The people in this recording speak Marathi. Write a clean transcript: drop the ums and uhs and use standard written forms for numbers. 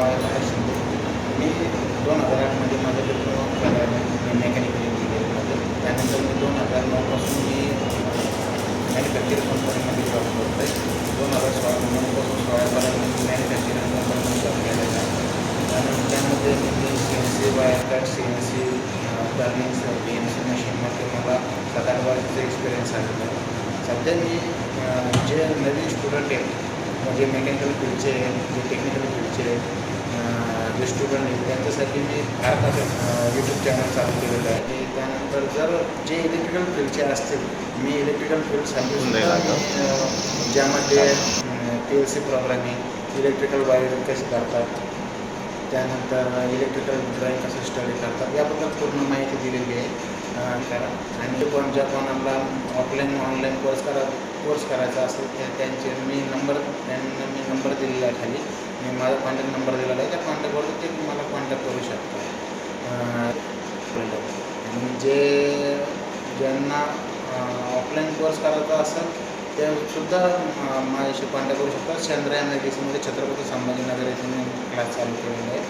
नाव शिंदे. मी 2008मध्ये माझा डिप्लोमा केला आहे मी मेकॅनिकल इंजिनिअरिंगमध्ये. त्यानंतर मी 2009पासून मी मॅन्युफॅक्चरिंग कंपनीमध्ये जॉब करतो आहे. 2016पासून 16पर्यंत मी मॅन्युफॅक्चरिंग कंपनीमध्ये जॉब केलेला आहे. त्यानंतर त्यामध्ये मी CNC wire cut, CNC turning, BNC मशीनमध्ये मला 7-8 वर्षाचा एक्सपिरियन्स आलेला आहे. सध्या मी जे नवीन स्टुडंट आहेत म्हणजे मेकॅनिकल फील्डचे, जे टेक्निकल फील्डचे जे स्टुडंट आहेत त्यांच्यासाठी मी भारत असं यूट्यूब चॅनल चालू केलेलं आहे. आणि त्यानंतर जर जे इलेक्ट्रिकल फील्डचे असतील, मी इलेक्ट्रिकल फील्डसाठी ज्यामध्ये PLC प्रोग्रामिंग, इलेक्ट्रिकल वायरिंग कशी करतात, त्यानंतर इलेक्ट्रिकल ड्रॉईंग कसं स्टडी करतात याबद्दल पूर्ण माहिती दिलेली आहे. आणि ज्या कोणाला ऑफलाईन ऑनलाईन कोर्स करायचा असेल त्यांना मी नंबर दिलेला आहे खाली. मी माझा कॉन्टॅक्ट नंबर दिलेला आहे. त्या कॉन्टॅक्टवरती ते मला कॉन्टॅक्ट करू शकतात. आणि ज्यांना ऑफलाईन कोर्स करायचा असेल ते सुद्धा माझ्याशी कॉन्टॅक्ट करू शकतात. चंद्रयान ITCमध्ये छत्रपती संभाजीनगर येथे मी क्लास चालू केलेला आहे.